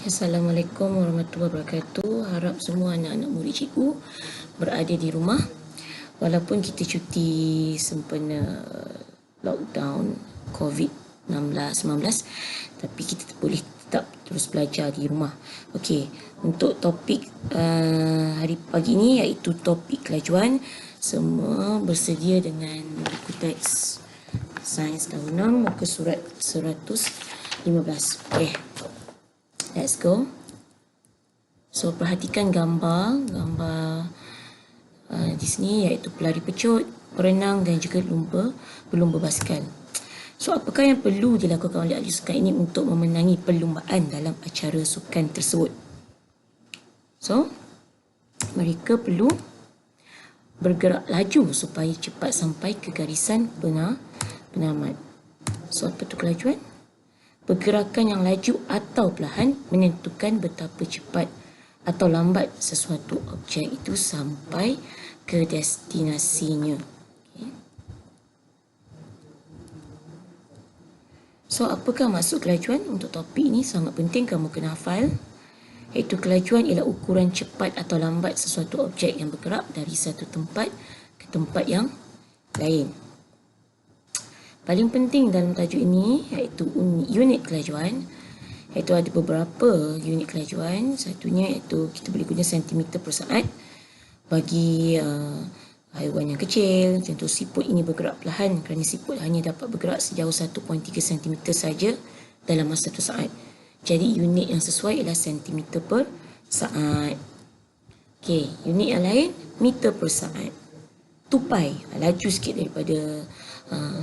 Assalamualaikum warahmatullahi wabarakatuh. Harap semua anak-anak murid cikgu berada di rumah. Walaupun kita cuti sempena lockdown COVID-19, tapi kita boleh tetap terus belajar di rumah. Okey, untuk topik hari pagi ini iaitu topik kelajuan. Semua bersedia dengan buku teks Sains tahun 6 muka surat 115. Okey. Let's go. So, perhatikan gambar di sini iaitu pelari pecut, perenang dan juga berlumba basikal. So, apakah yang perlu dilakukan oleh ahli sukan ini untuk memenangi perlumbaan dalam acara sukan tersebut? So, mereka perlu bergerak laju supaya cepat sampai ke garisan penamat. So, apa tu kelajuan? Pergerakan yang laju atau perlahan menentukan betapa cepat atau lambat sesuatu objek itu sampai ke destinasinya. Okay. So, apakah maksud kelajuan? Untuk topik ini sangat penting kamu kena hafal. Iaitu kelajuan ialah ukuran cepat atau lambat sesuatu objek yang bergerak dari satu tempat ke tempat yang lain. Paling penting dalam tajuk ini iaitu unit kelajuan. Iaitu ada beberapa unit kelajuan. Satunya iaitu kita boleh guna sentimeter per saat bagi haiwan yang kecil. Contoh siput ini bergerak perlahan kerana siput hanya dapat bergerak sejauh 1.3 cm saja dalam masa 1 saat. Jadi unit yang sesuai ialah sentimeter per saat. Okey, unit yang lain meter per saat. Tupai laju sikit daripada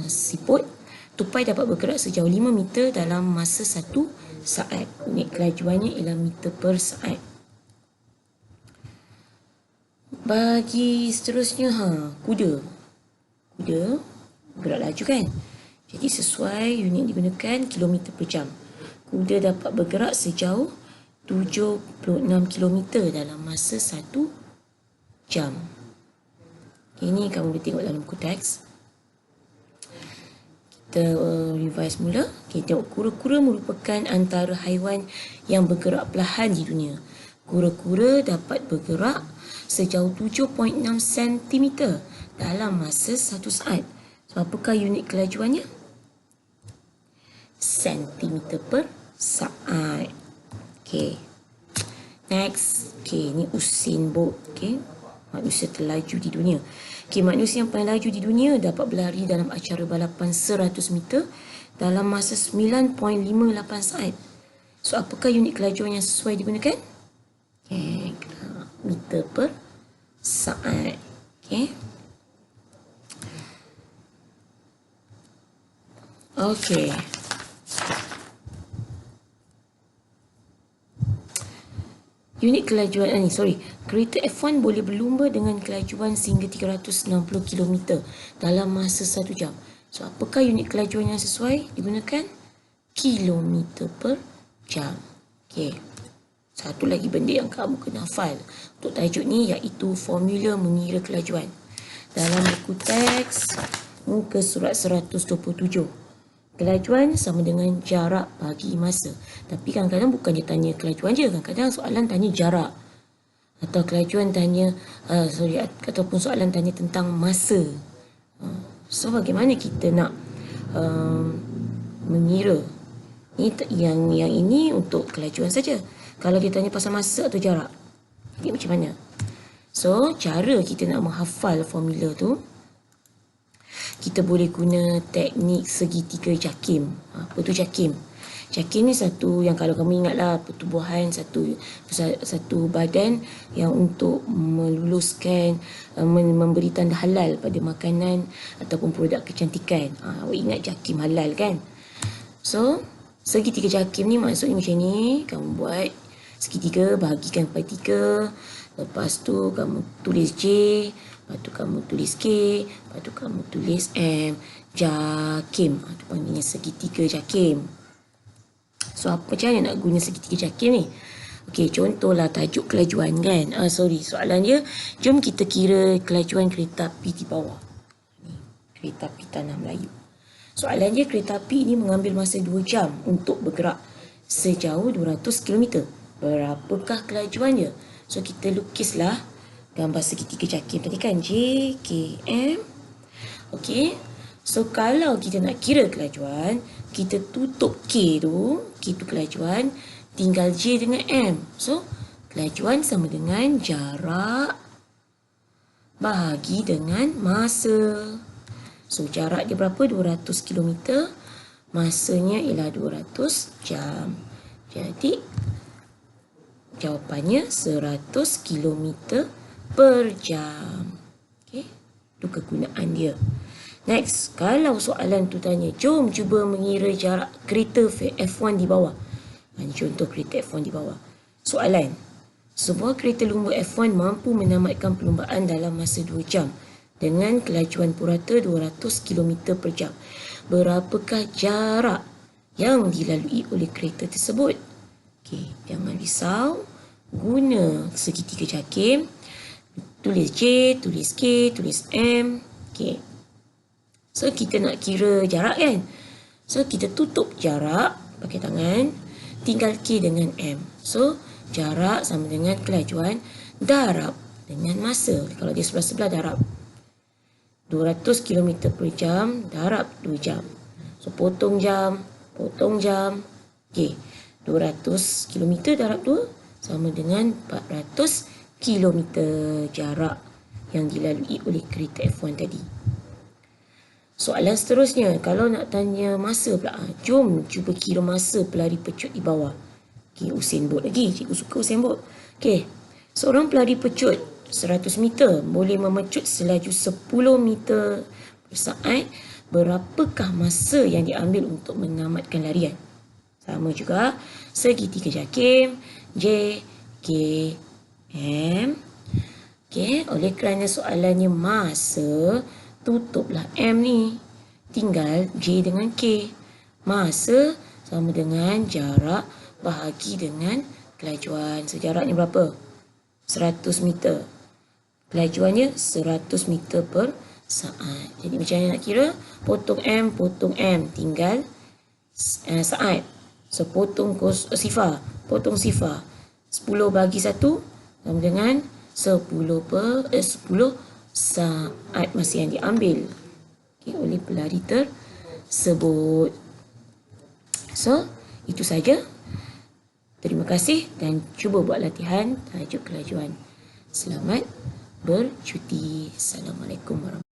siput. Tupai dapat bergerak sejauh 5 meter dalam masa 1 saat. Unit kelajuannya ialah meter per saat. Bagi seterusnya, kuda bergerak laju kan. Jadi sesuai unit digunakan kilometer per jam. Kuda dapat bergerak sejauh 76 kilometer dalam masa 1 jam. Ini kamu boleh tengok dalam buku teks. Kita revise mula. Okay, tengok kura-kura merupakan antara haiwan yang bergerak perlahan di dunia. Kura-kura dapat bergerak sejauh 7.6 cm dalam masa 1 saat. So, apakah unit kelajuannya? Sentimeter per saat. Okay. Next. Okay, ni Usain Bolt. Okay. Manusia terlaju di dunia. Okay, manusia yang paling laju di dunia dapat berlari dalam acara balapan 100 meter dalam masa 9.58 saat. So, apakah unit kelajuan yang sesuai digunakan? Okay, meter per saat. Okay. Okay. Unit kelajuan kereta F1 boleh berlumba dengan kelajuan sehingga 360 km dalam masa 1 jam. So, apakah unit kelajuan yang sesuai digunakan? Kilometer per jam. Okey. Satu lagi benda yang kamu kena hafal untuk tajuk ni iaitu formula mengira kelajuan. Dalam buku teks muka surat 127. Kelajuan sama dengan jarak bagi masa. Tapi kadang-kadang bukan dia tanya kelajuan je. Kadang-kadang soalan tanya jarak. Atau kelajuan tanya, ataupun soalan tanya tentang masa. So, bagaimana kita nak mengira? Yang ini untuk kelajuan saja. Kalau dia tanya pasal masa atau jarak, jadi macam mana? So, cara kita nak menghafal formula tu, kita boleh guna teknik segitiga JAKIM. Apa tu JAKIM? JAKIM ni satu yang kalau kamu ingatlah pertubuhan satu badan yang untuk meluluskan, memberi tanda halal pada makanan ataupun produk kecantikan. Awak ingat JAKIM halal kan? So, segitiga JAKIM ni maksudnya macam ni. Kamu buat segitiga, bahagikan kepada 3. Lepas tu kamu tulis J. Lepas tu kamu tulis K. Lepas tu kamu tulis M. JAKIM. Itu panggilnya segitiga JAKIM. So, apa cara nak guna segitiga JAKIM ni? Okey, contohlah tajuk kelajuan kan. Soalan dia, jom kita kira kelajuan kereta api di bawah. Kereta api Tanah Melayu. Soalan dia, kereta api ini mengambil masa 2 jam untuk bergerak sejauh 200 km. Berapakah kelajuannya? So, kita lukislah gambar segitiga jakim tadi kan. J, K, M. Okey. So, kalau kita nak kira kelajuan, kita tutup K tu, K tu kelajuan, tinggal J dengan M. So, kelajuan sama dengan jarak bahagi dengan masa. So, jarak dia berapa? 200 km. Masanya ialah 200 jam. Jadi, jawapannya 100 km per jam. Okey, itu kegunaan dia. Next, kalau soalan tu tanya, jom cuba mengira jarak kereta F1 di bawah. Ini contoh kereta F1 di bawah. Soalan, sebuah kereta lumba F1 mampu menamatkan perlumbaan dalam masa 2 jam dengan kelajuan purata 200 km per jam. Berapakah jarak yang dilalui oleh kereta tersebut? Okey, jangan risau. Guna segitiga jakim. Tulis J, tulis K, tulis M. Okey. So, kita nak kira jarak kan? So, kita tutup jarak pakai tangan. Tinggal K dengan M. So, jarak sama dengan kelajuan darab dengan masa. Kalau dia sebelah-sebelah darab. 200 km per jam darab 2 jam. So, potong jam. Okey. 200 km darab 2 sama dengan 400 km jarak yang dilalui oleh kereta F1 tadi. Soalan seterusnya, kalau nak tanya masa pula, jom cuba kira masa pelari pecut di bawah. Okey, Usain Bolt lagi. Cikgu suka Usain Bolt. Okey, seorang pelari pecut 100 meter boleh memecut selaju 10 meter per saat. Berapakah masa yang diambil untuk menamatkan larian? Sama juga, segitiga jakim, J, K, M. Okey, oleh kerana soalannya masa, tutuplah M ni. Tinggal J dengan K. Masa sama dengan jarak bahagi dengan kelajuan. Sejaraknya berapa? 100 meter. Kelajuannya 100 meter per saat. Jadi macam mana nak kira? Potong M. Tinggal saat. So, potong sifar. 10 bagi 1 sama dengan 10 saat masa yang diambil oleh pelari tersebut. So, itu saja. Terima kasih dan cuba buat latihan tajuk kelajuan. Selamat bercuti. Assalamualaikum warahmatullahi wabarakatuh.